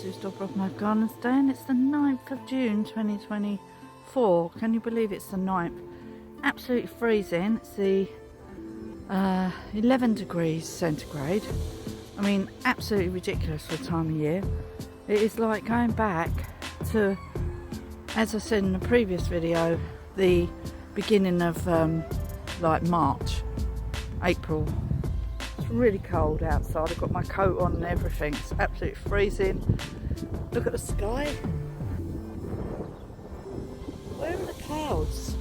is Dolbrodmaeth Gardens Day, and it's the 9th of June 2024. Can you believe it's the 9th? Absolutely freezing. It's the 11 degrees centigrade. I mean, absolutely ridiculous for the time of year. It is like going back to, as I said in the previous video, the beginning of like March, April. It's really cold outside. I've got my coat on and everything. It's absolutely freezing. Look at the sky. Where are the clouds?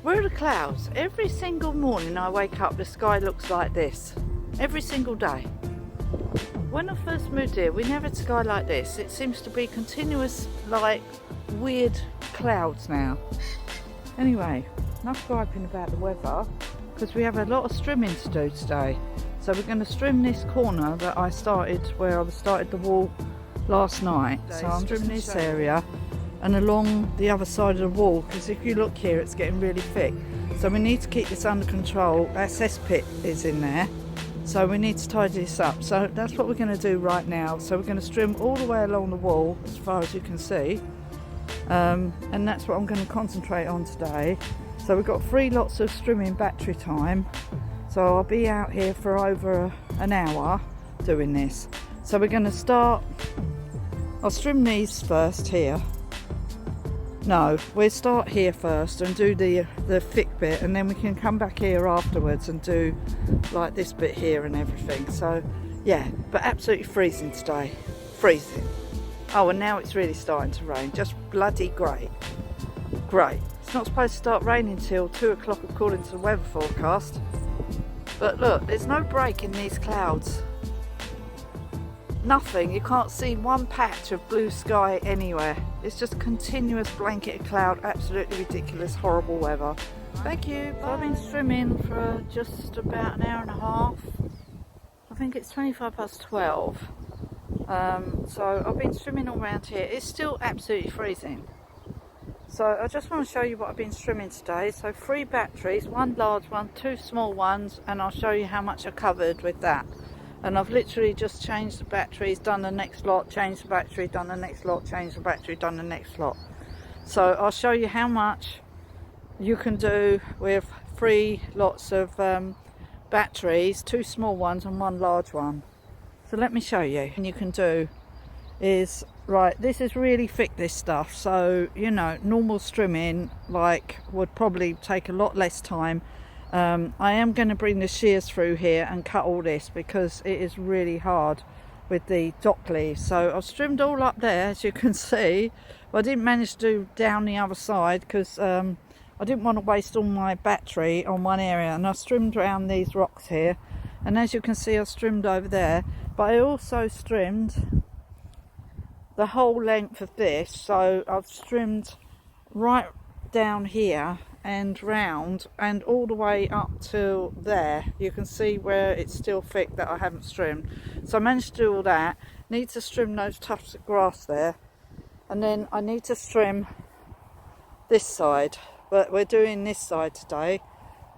Where are the clouds? Every single morning I wake up, the sky looks like this. Every single day. When I first moved here, we never had sky like this. It seems to be continuous, like, weird clouds now. Anyway, enough griping about the weather, because we have a lot of strimming to do today. So we're going to trim this corner that I started, where I started the wall last night. So I'm trimming this area and along the other side of the wall, because if you look here, it's getting really thick. So we need to keep this under control. Our cesspit is in there, so we need to tidy this up. So that's what we're going to do right now. So we're going to trim all the way along the wall as far as you can see, and that's what I'm going to concentrate on today. So we've got 3 lots of strimming battery time, so I'll be out here for over an hour doing this. So we're going to start, I'll trim these first here. No, we'll start here first and do the thick bit, and then we can come back here afterwards and do like this bit here and everything. So yeah, but absolutely freezing today, freezing. Oh, and now it's really starting to rain, just bloody great. Great. It's not supposed to start raining till 2 o'clock according to the weather forecast. But look, there's no break in these clouds. Nothing. You can't see one patch of blue sky anywhere. It's just a continuous blanket of cloud. Absolutely ridiculous, horrible weather. Thank you. Bye. I've been strimming for just about an hour and a half. I think it's 12:25. So I've been strimming all around here. It's still absolutely freezing. So I just want to show you what I've been strimming today. So 3 batteries, 1 large one, 2 small ones, and I'll show you how much I covered with that. And I've literally just changed the batteries, done the next lot, changed the battery, done the next lot, changed the battery, done the next lot. So I'll show you how much you can do with 3 lots of batteries, 2 small ones and 1 large one. So let me show you. And you can do is, right, this is really thick, this stuff, so you know, normal strimming like would probably take a lot less time. I am going to bring the shears through here and cut all this because it is really hard with the dock leaves. So I've trimmed all up there, as you can see, but I didn't manage to do down the other side because I didn't want to waste all my battery on one area, and I trimmed around these rocks here, and as you can see I've trimmed over there, but I also trimmed the whole length of this. So I've trimmed right down here and round and all the way up to there. You can see where it's still thick that I haven't trimmed. So I managed to do all that. Need to trim those tufts of grass there, and then I need to trim this side, but we're doing this side today,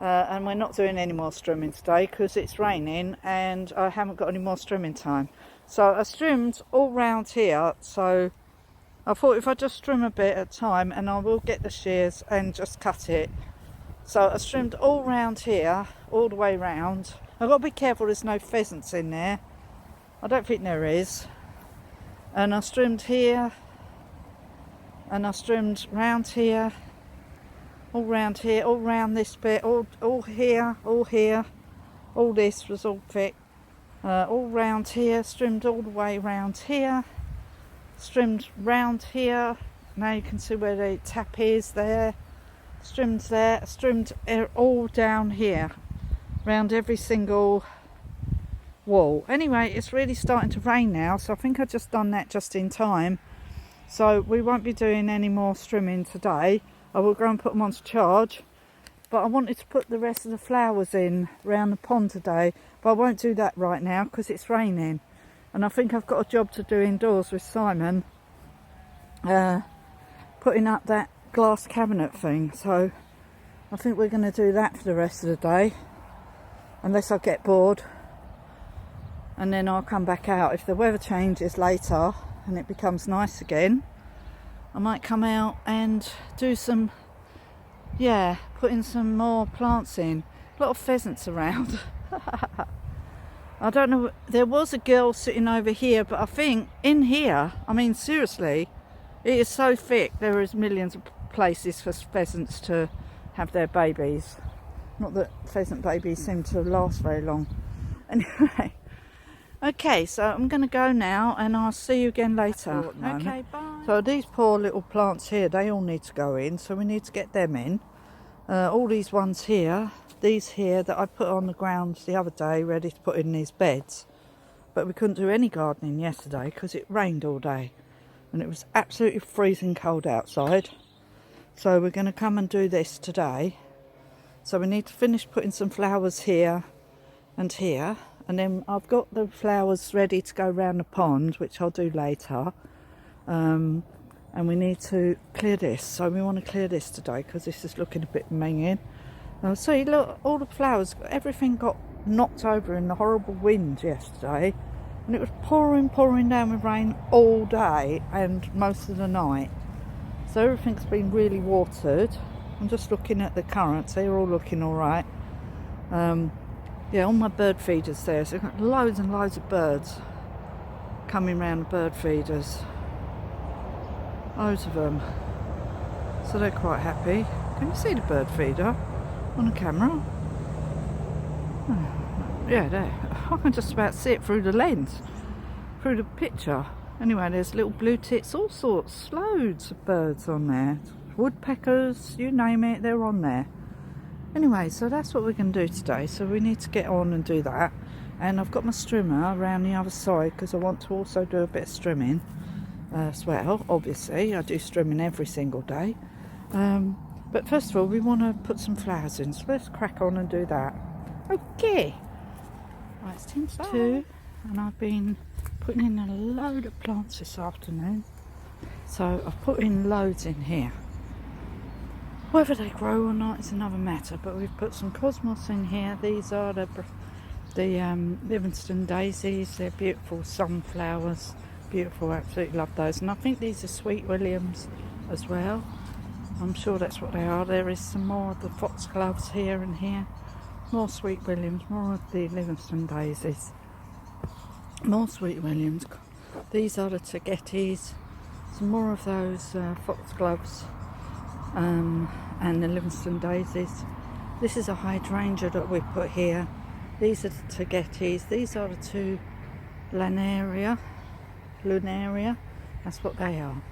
and we're not doing any more trimming today because it's raining and I haven't got any more trimming time. So I trimmed all round here, so I thought if I just trim a bit at a time, and I will get the shears and just cut it. So I trimmed all round here, all the way round. I've got to be careful there's no pheasants in there. I don't think there is. And I trimmed here, and I trimmed round here, all round here, all round this bit, all here, all here. All this was all thick. All round here, trimmed all the way round here, trimmed round here. Now you can see where the tap is there, trimmed there, trimmed all down here round every single wall. Anyway, it's really starting to rain now, so I think I've just done that just in time, so we won't be doing any more trimming today. I will go and put them on to charge, but I wanted to put the rest of the flowers in round the pond today, but I won't do that right now because it's raining, and I think I've got a job to do indoors with Simon, putting up that glass cabinet thing. So I think we're going to do that for the rest of the day, unless I get bored. and then I'll come back out. If the weather changes later and it becomes nice again, I might come out and do some, putting some more plants in. A lot of pheasants around. I don't know, there was a girl sitting over here, but I think in here, I mean seriously, it is so thick, there is millions of places for pheasants to have their babies. Not that pheasant babies seem to last very long. Anyway, okay, so I'm going to go now and I'll see you again later. Okay, bye. So these poor little plants here, they all need to go in, so we need to get them in. All these ones here, these here that I put on the ground the other day, ready to put in these beds. But we couldn't do any gardening yesterday because it rained all day. And it was absolutely freezing cold outside. So we're going to come and do this today. So we need to finish putting some flowers here and here. And then I've got the flowers ready to go round the pond, which I'll do later. And we need to clear this. So we want to clear this today because this is looking a bit minging. See, look, all the flowers, everything got knocked over in the horrible wind yesterday. And it was pouring down with rain all day and most of the night. So everything's been really watered. I'm just looking at the currents, they're all looking all right. All my bird feeders there, so I've got loads and loads of birds coming round the bird feeders. Loads of them. So they're quite happy. Can you see the bird feeder on the camera? Yeah, there. I can just about see it through the lens, through the picture. Anyway, there's little blue tits, all sorts, loads of birds on there. Woodpeckers, you name it, they're on there. Anyway, so that's what we're going to do today. So we need to get on and do that. And I've got my strimmer around the other side because I want to also do a bit of strimming as well. Obviously, I do strimming every single day. But first of all, we want to put some flowers in. So let's crack on and do that. Okay. Right, it's 10 to 2 and I've been putting in a load of plants this afternoon. So I've put in loads in here. Whether they grow or not is another matter, but we've put some cosmos in here. These are the Livingston daisies. They're beautiful sunflowers. Beautiful, absolutely love those. And I think these are sweet williams as well. I'm sure that's what they are. There is some more of the foxgloves here and here. More sweet williams, more of the Livingston daisies. More sweet williams. These are the tagetes. Some more of those foxgloves and the Livingston daisies. This is a hydrangea that we put here. These are the tagetes. These are the two lunaria. That's what they are.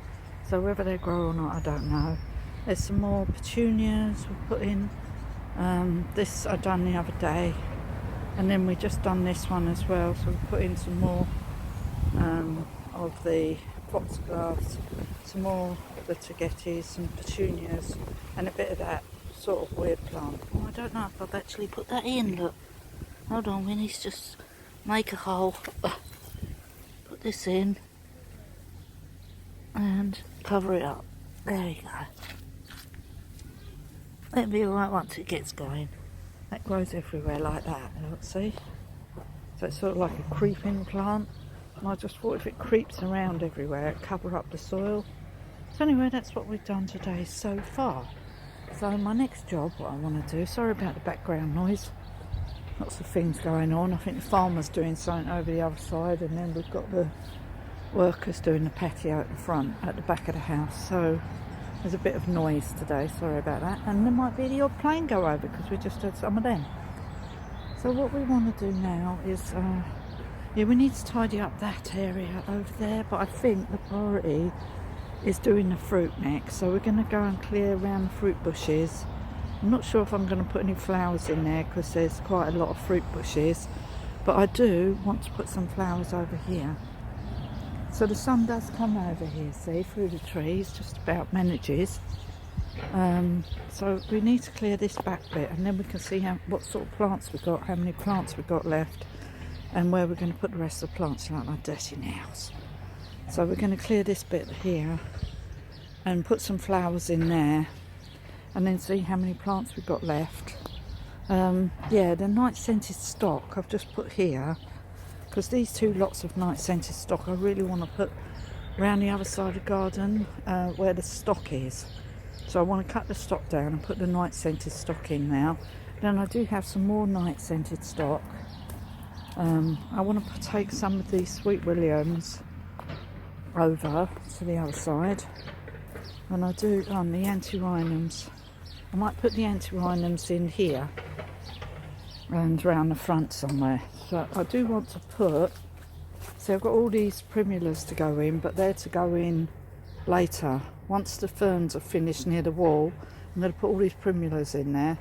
So whether they grow or not, I don't know. There's some more petunias we put in. This I done the other day, and then we just done this one as well. So we put in some more of the foxgloves, some more of the tagetes, some petunias, and a bit of that sort of weird plant. Oh, I don't know if I've actually put that in. Look, hold on, we need to just make a hole. Put this in and cover it up. There you go. It'll be alright once it gets going. That grows everywhere like that, look, see? So it's sort of like a creeping plant. And I just thought if it creeps around everywhere, it'd cover up the soil. So anyway, that's what we've done today so far. So my next job, what I want to do, sorry about the background noise. Lots of things going on. I think the farmer's doing something over the other side, and then we've got the workers doing the patio at the front, at the back of the house. So there's a bit of noise today, sorry about that. And there might be the odd plane go over because we just had some of them. So what we want to do now is, we need to tidy up that area over there, but I think the priority is doing the fruit next. So we're going to go and clear around the fruit bushes. I'm not sure if I'm going to put any flowers in there because there's quite a lot of fruit bushes, but I do want to put some flowers over here. So the sun does come over here, see, through the trees, just about manages. So we need to clear this back bit, and then we can see what sort of plants we've got, how many plants we've got left, and where we're going to put the rest of the plants, like my dirty nails. So we're going to clear this bit here and put some flowers in there, and then see how many plants we've got left. The night scented stock I've just put here because these two lots of night scented stock I really want to put around the other side of the garden where the stock is. So I want to cut the stock down and put the night scented stock in now. Then I do have some more night scented stock. I want to take some of these Sweet Williams over to the other side, and I do on the antirrhinums. I might put the antirrhinums in here and round the front somewhere. So I do want to put, see, I've got all these primulas to go in, but they're to go in later. Once the ferns are finished near the wall, I'm going to put all these primulas in there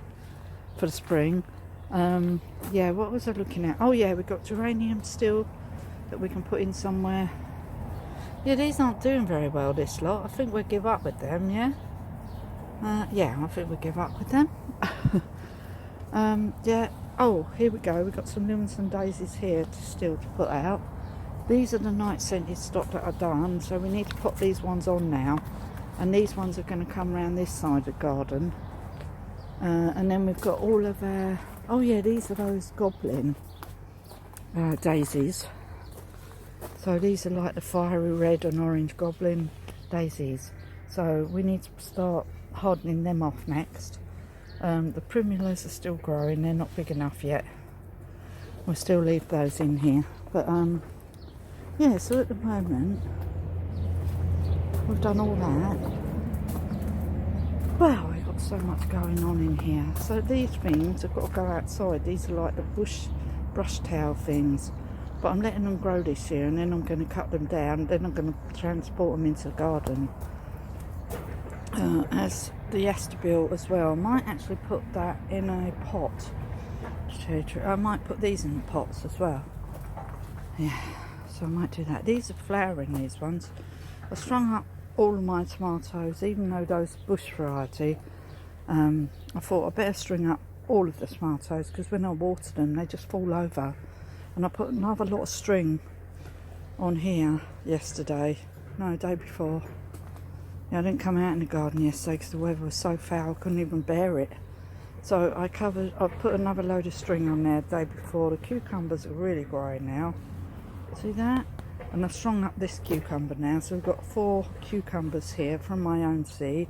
for the spring. Yeah, what was I looking at? Oh yeah, we've got geraniums still that we can put in somewhere. Yeah, these aren't doing very well, this lot. I think we'll give up with them, yeah? Yeah, I think we'll give up with them. Yeah, oh, here we go. We've got some lemons and daisies here still to put out. These are the night scented stock that I've done, so we need to put these ones on now. And these ones are going to come around this side of the garden. And then we've got all of our, oh yeah, these are those goblin daisies. So these are like the fiery red and orange goblin daisies. So we need to start hardening them off next. The primulas are still growing, they're not big enough yet. We'll still leave those in here. But yeah, so at the moment we've done all that. Wow, we've got so much going on in here. So these things have got to go outside. These are like the brush tail things. But I'm letting them grow this year, and then I'm going to cut them down. Then I'm going to transport them into the garden. As the astabil as well. I might actually put that in a pot. I might put these in the pots as well. Yeah, so I might do that. These are flowering, these ones. I strung up all of my tomatoes, even though those bush variety. I thought I'd better string up all of the tomatoes, because when I water them they just fall over. And I put another lot of string on here yesterday, no, the day before. Yeah, I didn't come out in the garden yesterday because the weather was so foul I couldn't even bear it. So I put another load of string on there the day before. The cucumbers are really growing now. See that? And I've strung up this cucumber now, so we've got 4 cucumbers here from my own seed.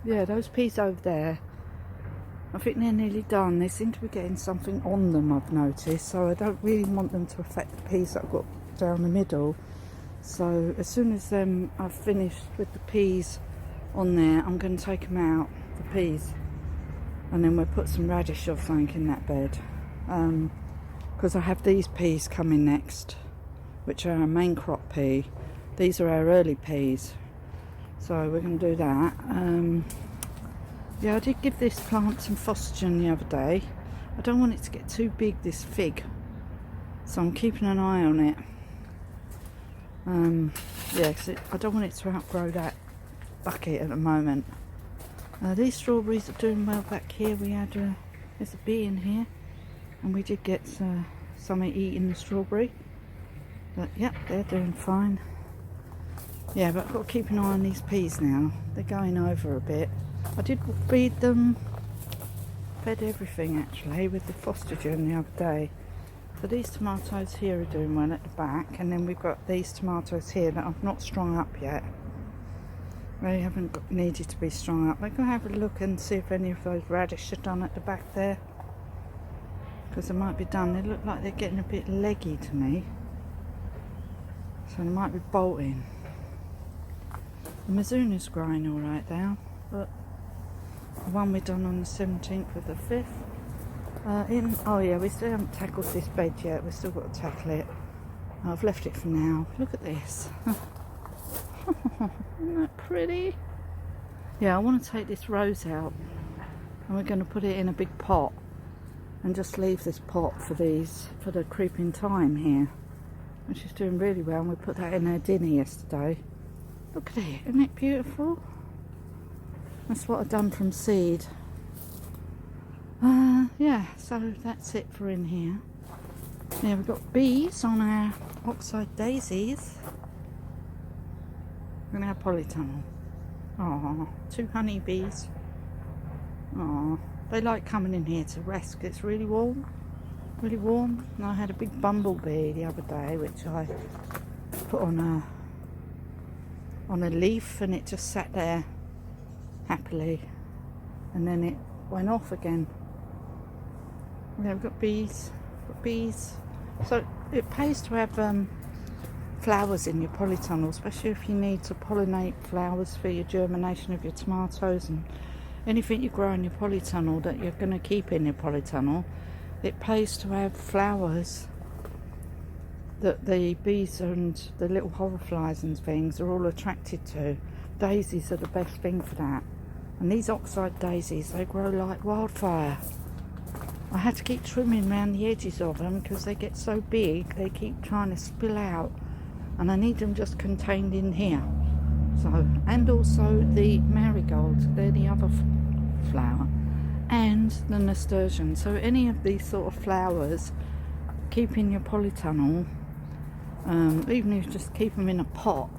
Yeah, those peas over there, I think they're nearly done. They seem to be getting something on them, I've noticed, so I don't really want them to affect the peas that I've got down the middle. So as soon as I've finished with the peas on there, I'm going to take them out, the peas, and then we'll put some radish or something in that bed, because I have these peas coming next, which are our main crop pea. These are our early peas, so we're going to do that. Yeah, I did give this plant some phostogen the other day. I don't want it to get too big, this fig, so I'm keeping an eye on it. Yeah, because I don't want it to outgrow that bucket at the moment. These strawberries are doing well back here. We had there's a bee in here, and we did get something eating the strawberry. But yep, they're doing fine. Yeah, but I've got to keep an eye on these peas now. They're going over a bit. I did feed them, fed everything actually with the phostogen the other day. So these tomatoes here are doing well at the back, and then we've got these tomatoes here that I've not strung up yet. They haven't needed to be strung up. I'm going to have a look and see if any of those radish are done at the back there, because they might be done. They look like they're getting a bit leggy to me, so they might be bolting. The Mizuna's growing alright now, but the one we done on the 17th of the 5th. Oh yeah, we still haven't tackled this bed yet. We've still got to tackle it. I've left it for now. Look at this. Isn't that pretty? Yeah, I want to take this rose out, and we're going to put it in a big pot and just leave this pot for the creeping thyme here, which is doing really well. And we put that in our dinner yesterday. Look at it, isn't it beautiful? That's what I've done from seed. Yeah, so that's it for in here. Yeah, we've got bees on our oxide daisies. We're going to have polytunnel. Oh, 2 honeybees. Oh, they like coming in here to rest 'cause it's really warm. really warm. And I had a big bumblebee the other day, which I put on a leaf, and it just sat there happily, and then it went off again. Yeah, we've got bees. So it pays to have flowers in your polytunnel, especially if you need to pollinate flowers for your germination of your tomatoes and anything you grow in your polytunnel that you're going to keep in your polytunnel. It pays to have flowers that the bees and the little hoverflies and things are all attracted to. Daisies are the best thing for that, and these oxide daisies, they grow like wildfire. I had to keep trimming around the edges of them because they get so big, they keep trying to spill out, and I need them just contained in here. So, and also the marigold, they're the other flower, and the nasturtium. So any of these sort of flowers, keep in your polytunnel, even if you just keep them in a pot.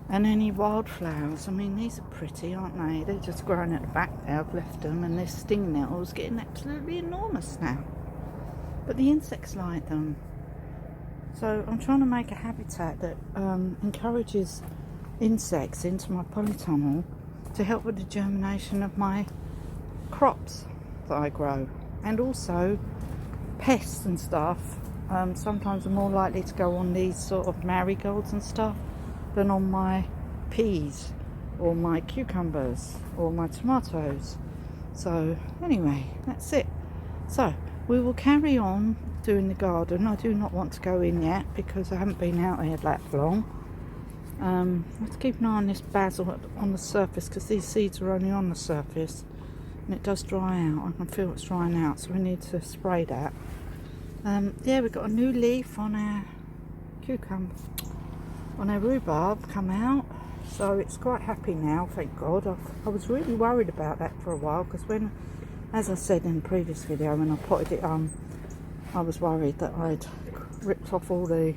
And any wildflowers, I mean, these are pretty, aren't they? They're just growing at the back there. I've left them, and their sting nettles getting absolutely enormous now. But the insects like them. So I'm trying to make a habitat that encourages insects into my polytunnel to help with the germination of my crops that I grow. And also pests and stuff. Sometimes are more likely to go on these sort of marigolds and stuff than on my peas or my cucumbers or my tomatoes. So anyway, that's it. So we will carry on doing the garden. I do not want to go in yet because I haven't been out here that long. I have to keep an eye on this basil on the surface because these seeds are only on the surface and it does dry out. I can feel it's drying out, so we need to spray that. Yeah, we've got a new leaf on our cucumber, on our rhubarb come out, so it's quite happy now, thank God. I was really worried about that for a while because when, as I said in the previous video, when I potted it on, I was worried that I'd ripped off all the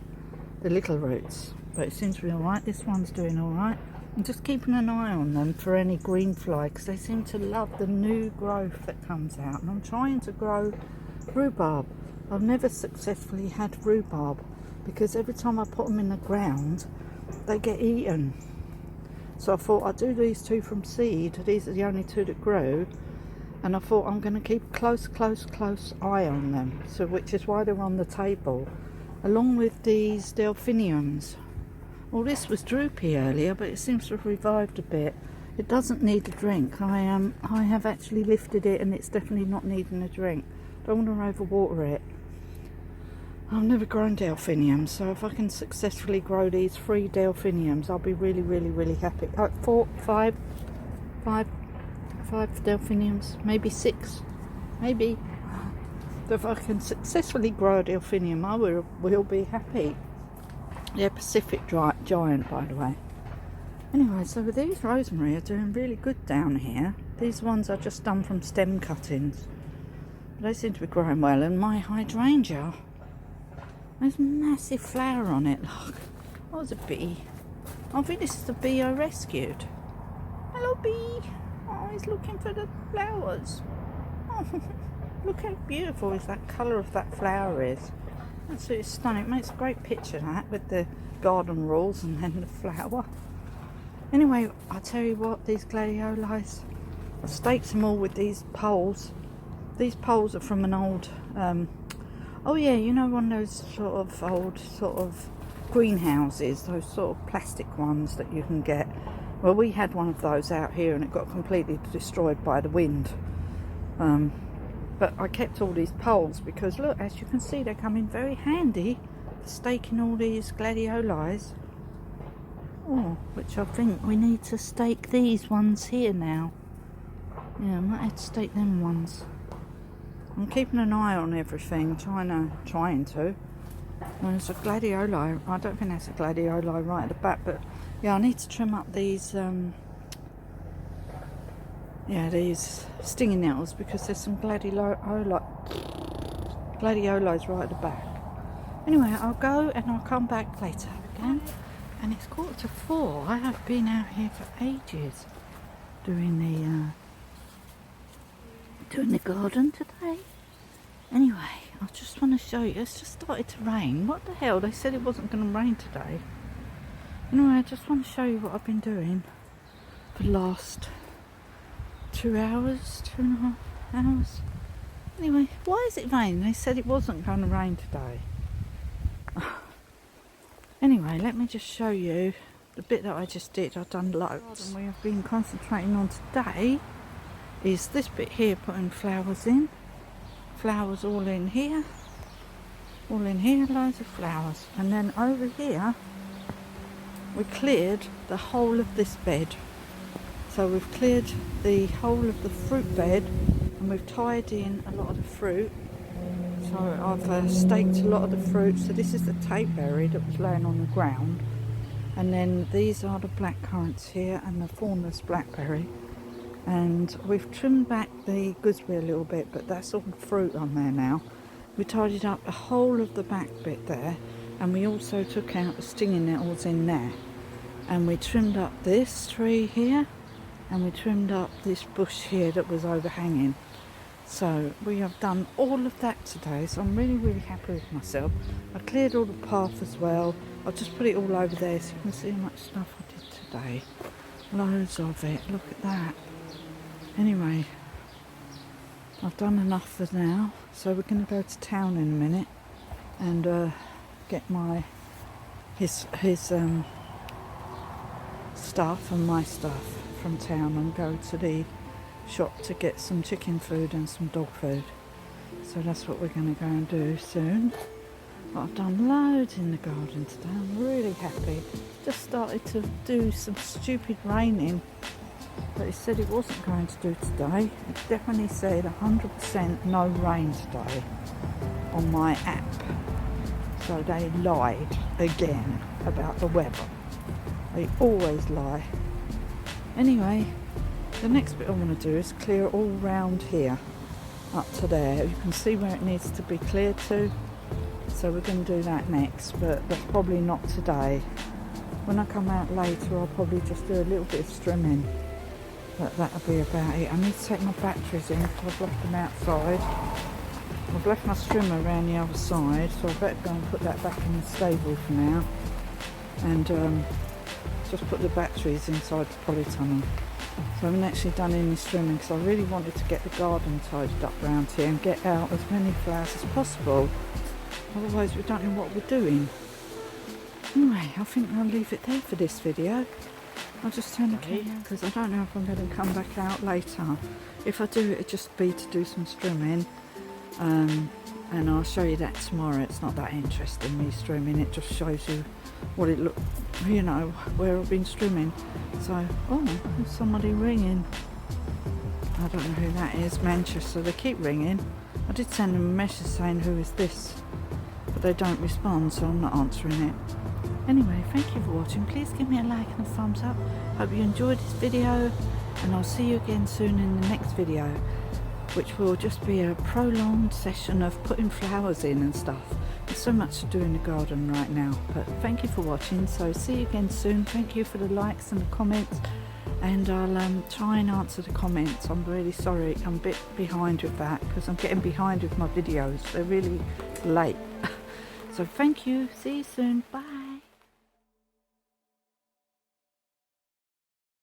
little roots, but it seems to be alright. This one's doing alright. I'm just keeping an eye on them for any green fly because they seem to love the new growth that comes out, and I'm trying to grow rhubarb. I've never successfully had rhubarb because every time I put them in the ground they get eaten. So I thought I'd do these two from seed. These are the only two that grow, and I thought I'm going to keep close eye on them, so which is why they're on the table along with these delphiniums. Well, this was droopy earlier, but it seems to have revived a bit. It doesn't need a drink. I have actually lifted it and it's definitely not needing a drink. Don't want to overwater it. I've never grown delphiniums, so if I can successfully grow these 3 delphiniums, I'll be really happy. 5 delphiniums, maybe 6, maybe. So if I can successfully grow a delphinium, I will be happy. They're Pacific giant, by the way. Anyway, so these rosemary are doing really good down here. These ones are just done from stem cuttings. But they seem to be growing well, and my hydrangea, there's a massive flower on it. Look, that was a bee. I think this is the bee I rescued. Hello, bee. Oh, he's looking for the flowers. Oh, look how beautiful is that colour of that flower is. Absolutely stunning. It makes a great picture, that, with the garden rules and then the flower. Anyway, I'll tell you what, these gladioli, I staked them all with these poles. These poles are from an old, oh yeah, you know, one of those sort of old greenhouses, those sort of plastic ones that you can get. Well, we had one of those out here and it got completely destroyed by the wind. But I kept all these poles because, look, as you can see, they come in very handy for staking all these gladiolis. Oh, which I think we need to stake these ones here now. Yeah, I might have to stake them ones. I'm keeping an eye on everything, trying to. There's a gladioli. I don't think that's a gladioli right at the back, but yeah, I need to trim up these these stinging nettles because there's some gladiolis right at the back. Anyway, I'll go and I'll come back later again. And it's 4:15. I have been out here for ages doing the garden today. Anyway, I just want to show you. It's just started to rain. What the hell? They said it wasn't going to rain today. Anyway, I just want to show you what I've been doing for the last 2 hours, 2.5 hours. Anyway, why is it raining? They said it wasn't going to rain today. Anyway, let me just show you the bit that I just did. I've done loads. And we have been concentrating on today is this bit here, putting flowers in. Flowers all in here, loads of flowers. And then over here, we cleared the whole of this bed. So we've cleared the whole of the fruit bed, and we've tied in a lot of the fruit. So I've staked a lot of the fruit. So this is the tapeberry that was laying on the ground, and then these are the black currants here and the thornless blackberry. And we've trimmed back the gooseberry a little bit, but that's all fruit on there now. We tidied up the whole of the back bit there, and we also took out the stinging nettles in there. And we trimmed up this tree here, and we trimmed up this bush here that was overhanging. So we have done all of that today, so I'm really happy with myself. I cleared all the path as well. I'll just put it all over there so you can see how much stuff I did today. Loads of it, look at that. Anyway, I've done enough for now, so we're going to go to town in a minute and get his stuff and my stuff from town, and go to the shop to get some chicken food and some dog food. So that's what we're going to go and do soon. But I've done loads in the garden today. I'm really happy. Just started to do some stupid raining, but it said it wasn't going to do today. It definitely said 100% no rain today on my app. So they lied again about the weather. They always lie. Anyway, the next bit I want to do is clear all round here up to there. You can see where it needs to be cleared to. So we're going to do that next, but that's probably not today. When I come out later, I'll probably just do a little bit of trimming. But that'll be about it. I need to take my batteries in because I've left them outside. I've left my strimmer around the other side, so I better go and put that back in the stable for now. And just put the batteries inside the polytunnel. So I haven't actually done any trimming because I really wanted to get the garden tidied up around here and get out as many flowers as possible. Otherwise we don't know what we're doing. Anyway, I think I'll leave it there for this video. I'll just turn the camera because I don't know if I'm going to come back out later. If I do, it'll just be to do some trimming. And I'll show you that tomorrow. It's not that interesting, me trimming. It just shows you what it looked, you know, where I've been trimming. So, oh, there's somebody ringing. I don't know who that is. Manchester, they keep ringing. I did send them a message saying who is this, but they don't respond, so I'm not answering it. Anyway, thank you for watching. Please give me a like and a thumbs up. Hope you enjoyed this video, and I'll see you again soon in the next video, which will just be a prolonged session of putting flowers in and stuff. There's so much to do in the garden right now, but thank you for watching. So see you again soon. Thank you for the likes and the comments, and I'll try and answer the comments. I'm really sorry, I'm a bit behind with that because I'm getting behind with my videos. They're really late. So thank you, see you soon, bye.